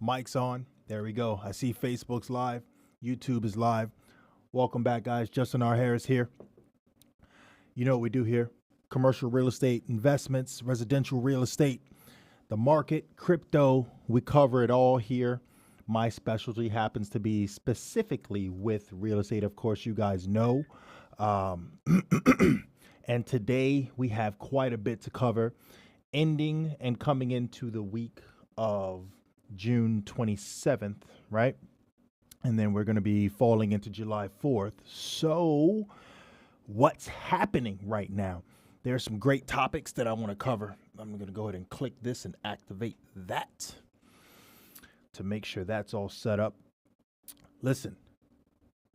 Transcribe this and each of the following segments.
Mic's on. There we go. I see Facebook's live. YouTube is live. Welcome back, guys. Justin R. Harris here. You know what we do here. Commercial real estate investments, residential real estate, the market, crypto. We cover it all here. My specialty happens to be specifically with real estate. Of course, you guys know. And today we have quite a bit to cover, ending and coming into the week of June 27th, right? And then we're going to be falling into July 4th. So what's happening right now? There's some great topics that I want to cover. I'm going to go ahead and click this and activate that to make sure that's all set up. Listen,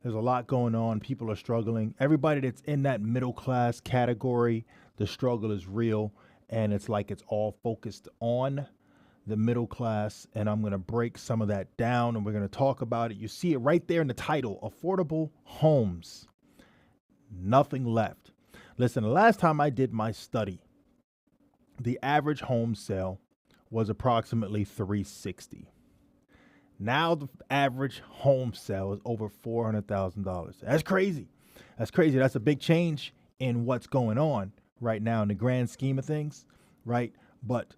there's a lot going on. People are struggling. Everybody that's in that middle class category, the struggle is real. And it's like it's all focused on the middle class. And I'm going to break some of that down and we're going to talk about it. You see it right there in the title, affordable homes, nothing left. Listen, the last time I did my study, the average home sale was approximately $360,000. Now the average home sale is over $400,000. That's crazy. That's crazy. That's a big change in what's going on right now in the grand scheme of things, right? But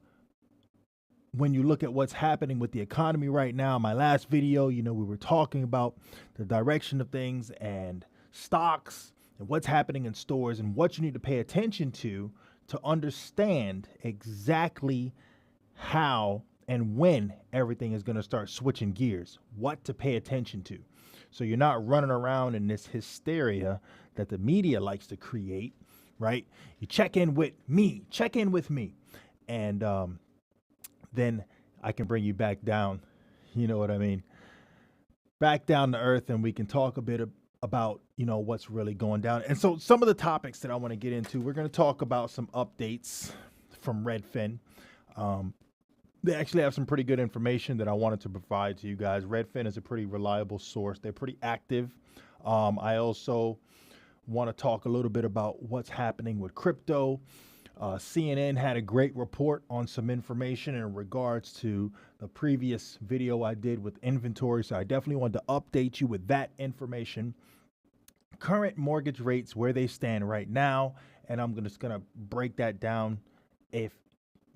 when you look at what's happening with the economy right now, my last video, we were talking about the direction of things and stocks and what's happening in stores and what you need to pay attention to understand exactly how and when everything is going to start switching gears, what to pay attention to. So you're not running around in this hysteria that the media likes to create, right? You check in with me. And then I can bring you back down. You know what I mean? Back down to earth, and we can talk a bit about, what's really going down. And so some of the topics that I want to get into, we're going to talk about some updates from Redfin. They actually have some pretty good information that I wanted to provide to you guys. Redfin is a pretty reliable source. They're pretty active. I also want to talk a little bit about what's happening with crypto. CNN had a great report on some information in regards to the previous video I did with inventory. So I definitely wanted to update you with that information. Current mortgage rates, where they stand right now. And I'm just going to break that down. If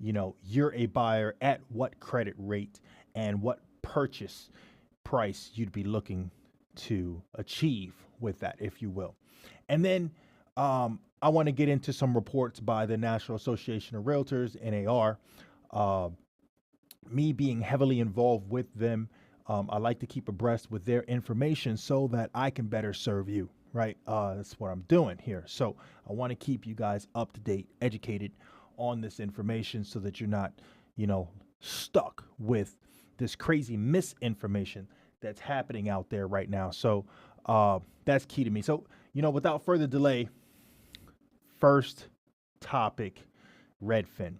you're a buyer, at what credit rate and what purchase price you'd be looking to achieve with that, if you will. And then I want to get into some reports by the National Association of Realtors, NAR. Me being heavily involved with them, I like to keep abreast with their information so that I can better serve you, right? That's what I'm doing here. So I want to keep you guys up to date, educated on this information so that you're not, stuck with this crazy misinformation that's happening out there right now. So that's key to me. So, without further delay, first topic, Redfin.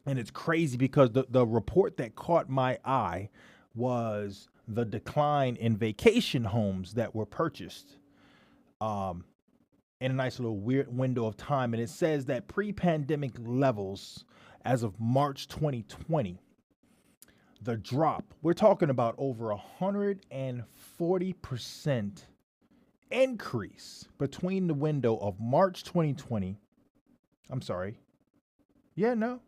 And it's crazy because the report that caught my eye was the decline in vacation homes that were purchased in a nice little weird window of time. And it says that pre-pandemic levels as of March 2020, the drop, we're talking about over 140% increase between the window of March 2020. I'm sorry. Yeah, no,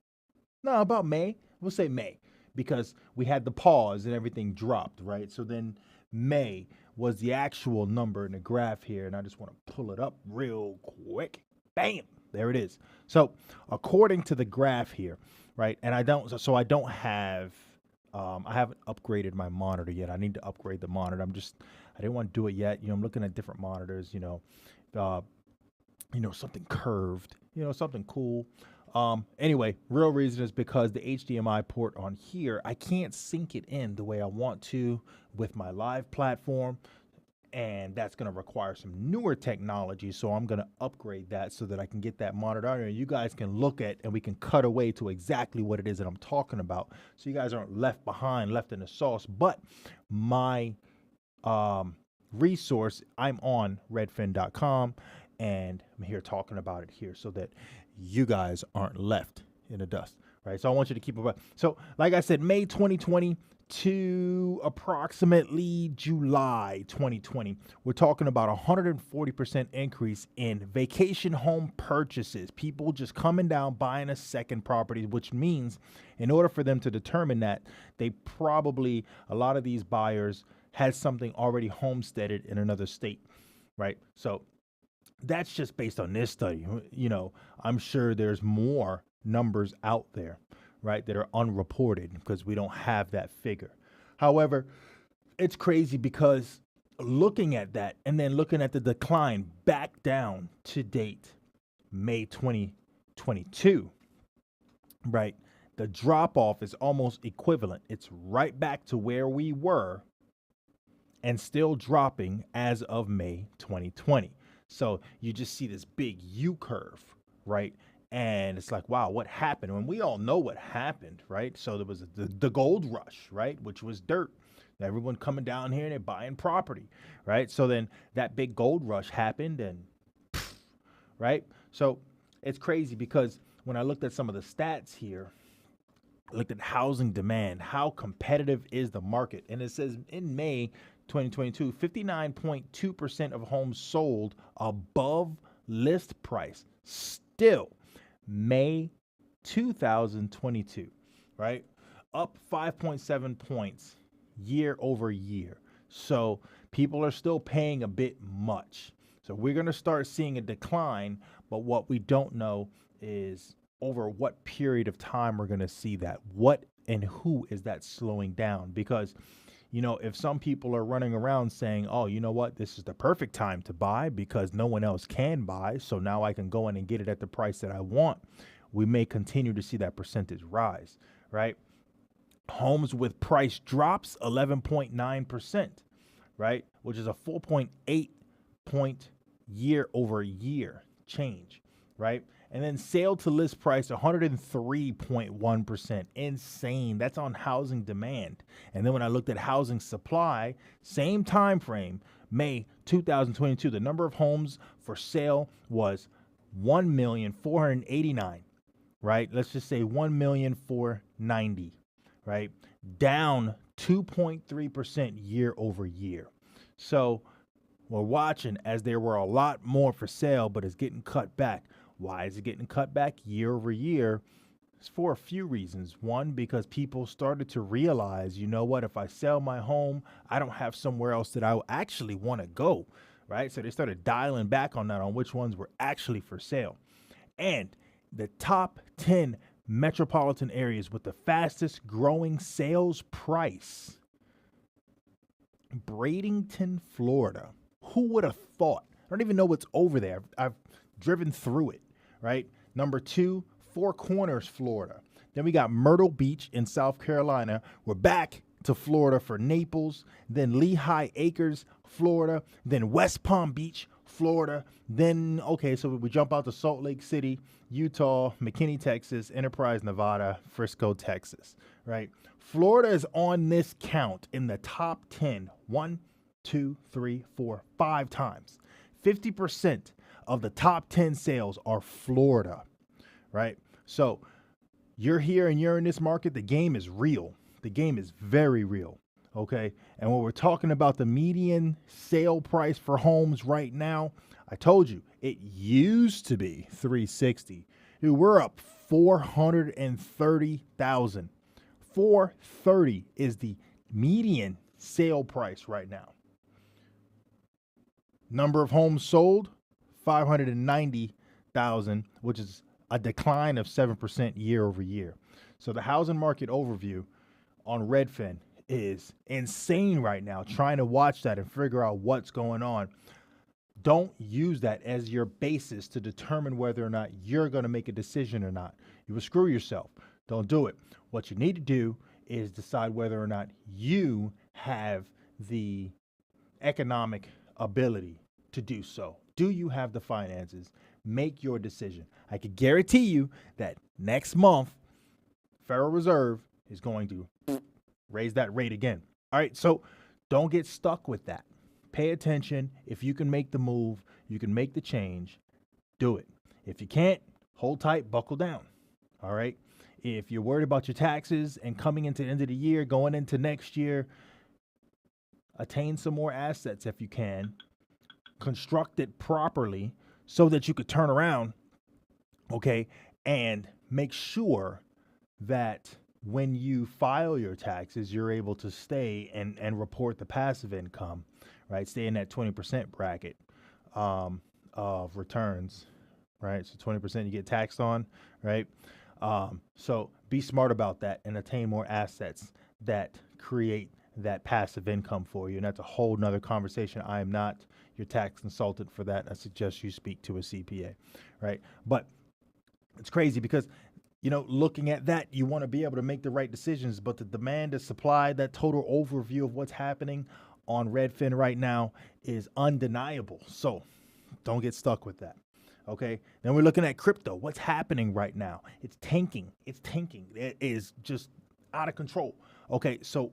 about May. We'll say May because we had the pause and everything dropped, right? So then May was the actual number in the graph here. And I just want to pull it up real quick. Bam, there it is. So according to the graph here, right? And I don't have, I haven't upgraded my monitor yet. I need to upgrade the monitor. I didn't want to do it yet. I'm looking at different monitors, something curved, something cool. Anyway, real reason is because the HDMI port on here, I can't sync it in the way I want to with my live platform. And that's going to require some newer technology. So I'm going to upgrade that so that I can get that monitor on there. You guys can look at and we can cut away to exactly what it is that I'm talking about. So you guys aren't left behind, left in the sauce. But my resource, I'm on redfin.com and I'm here talking about it here so that you guys aren't left in the dust, right? So I want you to keep it. So like I said, May 2020 to approximately July 2020, we're talking about a 140% increase in vacation home purchases. People just coming down, buying a second property, which means in order for them to determine that, they probably, a lot of these buyers had something already homesteaded in another state, right? So that's just based on this study. You know, I'm sure there's more numbers out there, right, that are unreported because we don't have that figure. However, it's crazy because looking at that and then looking at the decline back down to date, May 2022, right, the drop off is almost equivalent. It's right back to where we were and still dropping as of May 2020. So you just see this big U curve, right? And it's like, wow, what happened? And we all know what happened, right? So there was the gold rush, right? Which was dirt. Everyone coming down here and they're buying property, right? So then that big gold rush happened and, right? So it's crazy because when I looked at some of the stats here, I looked at housing demand, how competitive is the market? And it says in May 2022, 59.2% of homes sold above list price. Still, May 2022, right? Up 5.7 points year over year. So people are still paying a bit much. So we're going to start seeing a decline, but what we don't know is over what period of time we're going to see that. What and who is that slowing down? Because, you know, if some people are running around saying, oh, you know what, this is the perfect time to buy because no one else can buy, so now I can go in and get it at the price that I want, we may continue to see that percentage rise, right? Homes with price drops, 11.9%, right? Which is a 4.8 point year over year change, right? And then sale to list price, 103.1%. Insane. That's on housing demand. And then when I looked at housing supply, same time frame, May 2022, the number of homes for sale was 1,489,000, right? Let's just say 1,490,000, right? Down 2.3% year over year. So we're watching as there were a lot more for sale, but it's getting cut back. Why is it getting cut back year over year? It's for a few reasons. One, because people started to realize, you know what, if I sell my home, I don't have somewhere else that I actually want to go, right? So they started dialing back on that, on which ones were actually for sale. And the top 10 metropolitan areas with the fastest growing sales price. Bradenton, Florida. Who would have thought? I don't even know what's over there. I've driven through it, right? Number 2, Four Corners, Florida. Then we got Myrtle Beach in South Carolina. We're back to Florida for Naples, then Lehigh Acres, Florida, then West Palm Beach, Florida. Then, okay, so we jump out to Salt Lake City, Utah, McKinney, Texas, Enterprise, Nevada, Frisco, Texas, right? Florida is on this count in the top 10, 1, 2, 3, 4, 5 times. 50% of the top 10 sales are Florida, right? So you're here and you're in this market. The game is real. The game is very real. Okay. And when we're talking about the median sale price for homes right now, I told you it used to be 360. Dude, we're up 430,000. 430 is the median sale price right now. Number of homes sold, 590,000, which is a decline of 7% year over year. So the housing market overview on Redfin is insane right now, trying to watch that and figure out what's going on. Don't use that as your basis to determine whether or not you're going to make a decision or not. You will screw yourself. Don't do it. What you need to do is decide whether or not you have the economic ability to do so. Do you have the finances? Make your decision. I can guarantee you that next month, Federal Reserve is going to raise that rate again. All right, so don't get stuck with that. Pay attention. If you can make the move, you can make the change, do it. If you can't, hold tight, buckle down. All right. if you're worried about your taxes and coming into the end of the year, going into next year, attain some more assets if you can, construct it properly so that you could turn around, okay, and make sure that when you file your taxes, you're able to stay and report the passive income, right? Stay in that 20% bracket of returns, right? So 20% you get taxed on, right? So be smart about that and attain more assets that create that passive income for you. And that's a whole nother conversation. I am not your tax consultant for that. I suggest you speak to a CPA, right? But it's crazy because, you know, looking at that, you want to be able to make the right decisions, but the demand is supply, that total overview of what's happening on Redfin right now is undeniable. So don't get stuck with that. Okay. Then we're looking at crypto. What's happening right now? It's tanking. It's tanking. It is just out of control. Okay. So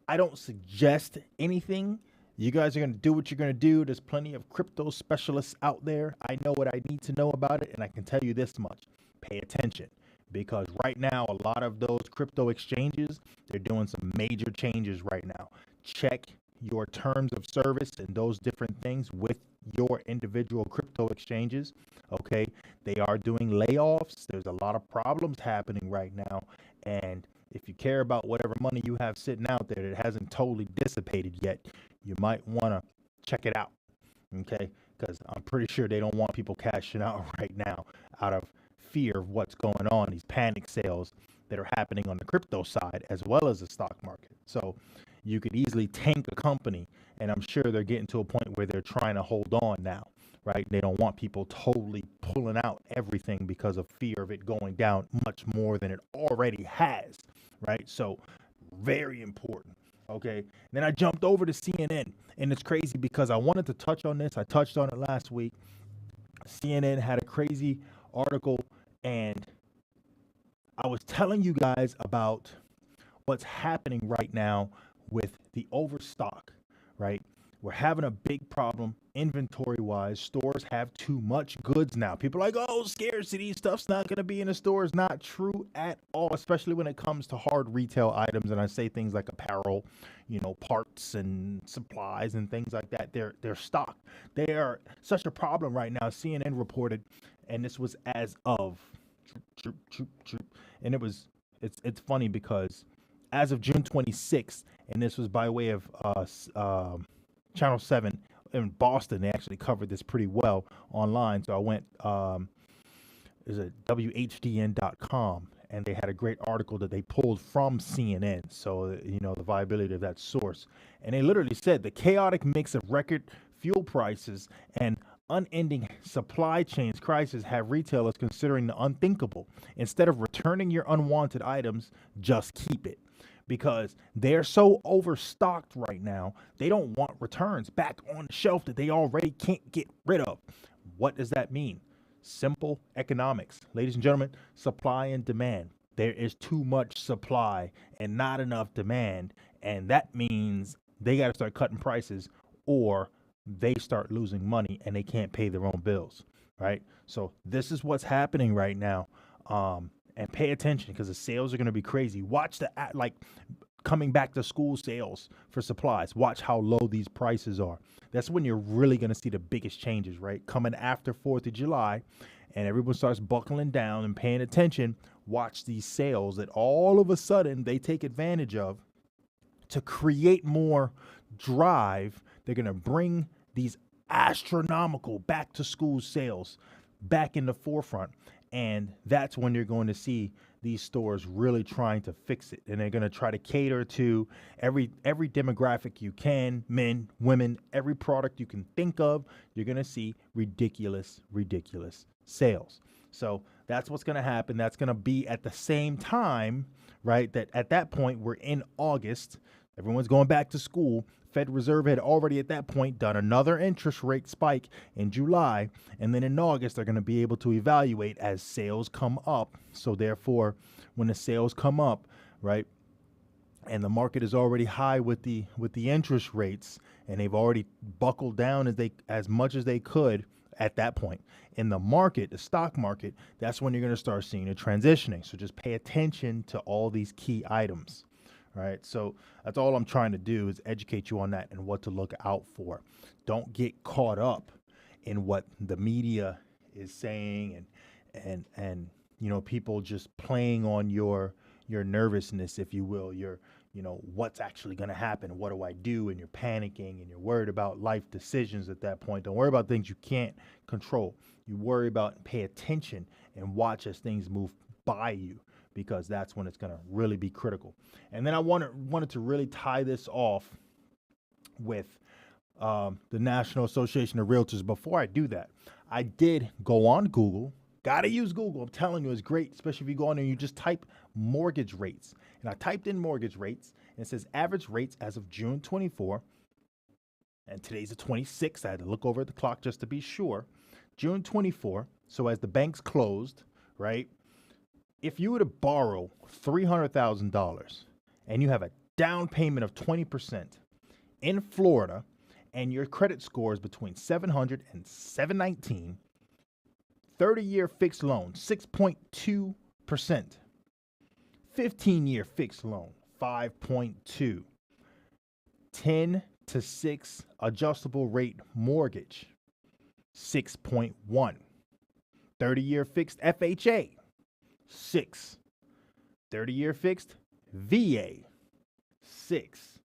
I don't suggest anything. You guys are going to do what you're going to do. There's plenty of crypto specialists out there. I know what I need to know about it. And I can tell you this much: pay attention, because right now, a lot of those crypto exchanges, they're doing some major changes right now. Check your terms of service and those different things with your individual crypto exchanges. Okay. They are doing layoffs. There's a lot of problems happening right now. And if you care about whatever money you have sitting out there that hasn't totally dissipated yet, you might want to check it out. Okay. Because I'm pretty sure they don't want people cashing out right now out of fear of what's going on, these panic sales that are happening on the crypto side as well as the stock market. So you could easily tank a company, and I'm sure they're getting to a point where they're trying to hold on now, right? They don't want people totally pulling out everything because of fear of it going down much more than it already has, right? So very important. Okay. Then I jumped over to CNN, and it's crazy because I wanted to touch on this. I touched on it last week. CNN had a crazy article, and I was telling you guys about what's happening right now with the overstock, right? We're having a big problem inventory wise. Stores have too much goods now. People are like, oh, scarcity, stuff's not going to be in the stores. Not true at all, especially when it comes to hard retail items. And I say things like apparel, you know, parts and supplies and things like that. They're stocked. They are such a problem right now. CNN reported, and this was as of, and it's funny because as of June 26th, and this was by way of Channel 7 in Boston, they actually covered this pretty well online. So I went, is it WHDN.com, and they had a great article that they pulled from CNN. So, you know, the viability of that source. And they literally said the chaotic mix of record fuel prices and unending supply chains crisis have retailers considering the unthinkable. Instead of returning your unwanted items, just keep it. Because they're so overstocked right now, they don't want returns back on the shelf that they already can't get rid of. What does that mean? Simple economics. Ladies and gentlemen, supply and demand. There is too much supply and not enough demand. And that means they got to start cutting prices, or they start losing money and they can't pay their own bills, right? So this is what's happening right now. And pay attention because the sales are going to be crazy. Watch the coming back to school sales for supplies. Watch how low these prices are. That's when you're really going to see the biggest changes, right? Coming after 4th of July, and everyone starts buckling down and paying attention. Watch these sales that all of a sudden they take advantage of to create more drive. They're going to bring these astronomical back to school sales back in the forefront. And that's when you're going to see these stores really trying to fix it. And they're going to try to cater to every demographic you can, men, women, every product you can think of. You're going to see ridiculous sales. So that's what's going to happen. That's going to be at the same time, right? That at that point, we're in August. Everyone's going back to school. Fed Reserve had already at that point done another interest rate spike in July. And then in August, they're going to be able to evaluate as sales come up. So therefore, when the sales come up, right, and the market is already high with the interest rates, and they've already buckled down as much as they could at that point. In the market, the stock market, that's when you're going to start seeing it transitioning. So just pay attention to all these key items, right? So that's all I'm trying to do is educate you on that and what to look out for. Don't get caught up in what the media is saying and you know, people just playing on your nervousness, if you will, your, you know, what's actually going to happen, what do I do, and you're panicking and you're worried about life decisions at that point. Don't worry about things you can't control. You worry about and pay attention and watch as things move by you, because that's when it's going to really be critical. And then I wanted to really tie this off with the National Association of Realtors. Before I do that, I did go on Google. Gotta use Google. I'm telling you, it's great, especially if you go on there and you just type mortgage rates. And I typed in mortgage rates, and it says average rates as of June 24. And today's the 26th. I had to look over at the clock just to be sure. June 24. So as the banks closed, right? If you were to borrow $300,000 and you have a down payment of 20% in Florida, and your credit score is between 700 and 719, 30-year fixed loan, 6.2%. 15-year fixed loan, 5.2. 10 to 6 adjustable rate mortgage, 6.1. 30-year fixed FHA, 6. 30-year fixed VA, 6.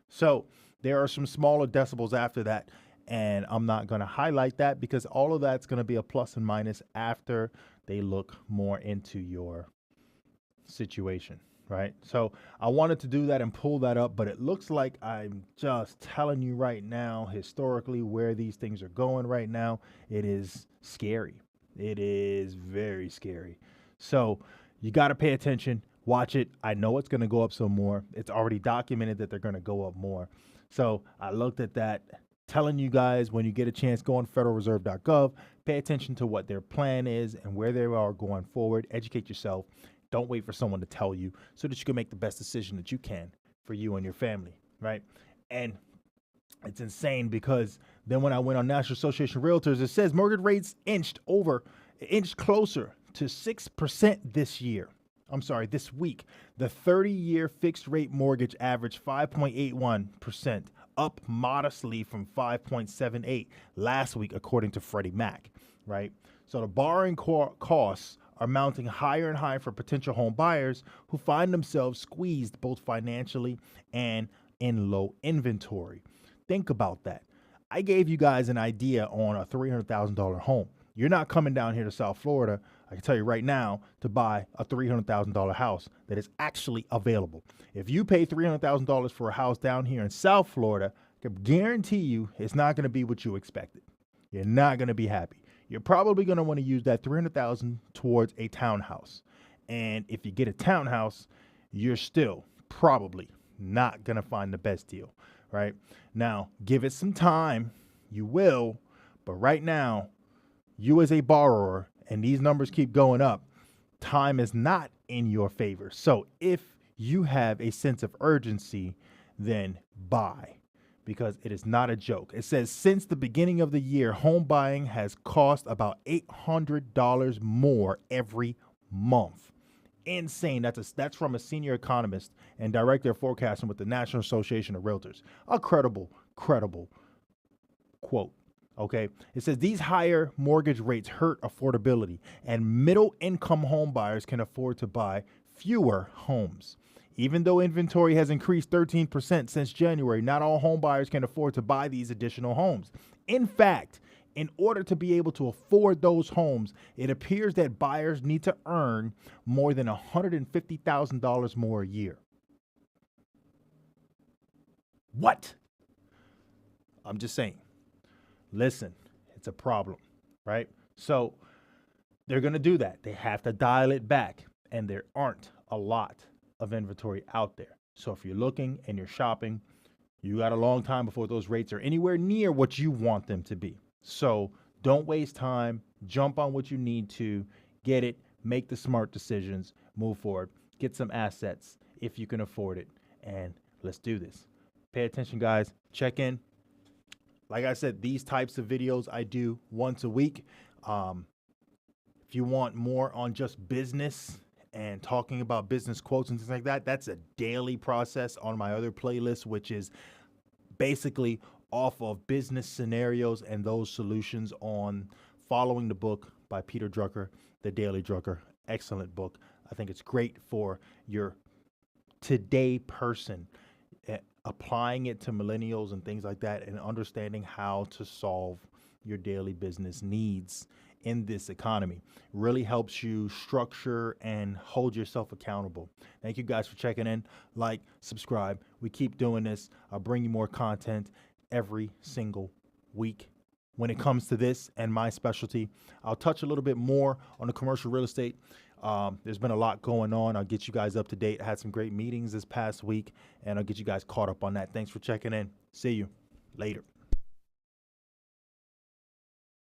So there are some smaller decibels after that, and I'm not going to highlight that because all of that's going to be a plus and minus after they look more into your situation, right? So I wanted to do that and pull that up, but it looks like I'm just telling you right now, historically, where these things are going right now. It is scary. It is very scary. So you got to pay attention, watch it. I know it's going to go up some more. It's already documented that they're going to go up more. So I looked at that, telling you guys, when you get a chance, go on federalreserve.gov, pay attention to what their plan is and where they are going forward. Educate yourself. Don't wait for someone to tell you, so that you can make the best decision that you can for you and your family, right? And it's insane because then when I went on National Association of Realtors, it says mortgage rates inched closer to 6% this week. The 30-year fixed rate mortgage averaged 5.81%, up modestly from 5.78 last week, according to Freddie Mac, right? So the borrowing costs are mounting higher and higher for potential home buyers who find themselves squeezed both financially and in low inventory. Think about that. I gave you guys an idea on a $300,000 home. You're not coming down here to South Florida, I can tell you right now, to buy a $300,000 house that is actually available. If you pay $300,000 for a house down here in South Florida, I can guarantee you it's not going to be what you expected. You're not going to be happy. You're probably going to want to use that $300,000 towards a townhouse. And if you get a townhouse, you're still probably not going to find the best deal, right? Now, give it some time. You will. But right now, you as a borrower, and these numbers keep going up, time is not in your favor. So if you have a sense of urgency, then buy, because it is not a joke. It says since the beginning of the year, home buying has cost about $800 more every month. Insane. That's from a senior economist and director of forecasting with the National Association of Realtors. A credible quote. Okay. It says these higher mortgage rates hurt affordability, and middle income home buyers can afford to buy fewer homes. Even though inventory has increased 13% since January, not all home buyers can afford to buy these additional homes. In fact, in order to be able to afford those homes, it appears that buyers need to earn more than $150,000 more a year. What? I'm just saying. Listen, it's a problem, right? So they're going to do that. They have to dial it back, and there aren't a lot of inventory out there. So if you're looking and you're shopping, you got a long time before those rates are anywhere near what you want them to be. So don't waste time. Jump on what you need to get it, make the smart decisions, move forward, get some assets if you can afford it, and let's do this. Pay attention, guys. Check in. like I said, these types of videos I do once a week. If you want more on just business and talking about business quotes and things like that, that's a daily process on my other playlist, which is basically off of business scenarios and those solutions on Following the Book by Peter Drucker, The Daily Drucker. Excellent book. I think it's great for your today person, applying it to millennials and things like that, and understanding how to solve your daily business needs in this economy. Really helps you structure and hold yourself accountable. Thank you guys for checking in. Like, subscribe. We keep doing this. I'll bring you more content every single week. When it comes to this and my specialty, I'll touch a little bit more on the commercial real estate. There's been a lot going on. I'll get you guys up to date. I had some great meetings this past week, and I'll get you guys caught up on that. Thanks for checking in. See you later.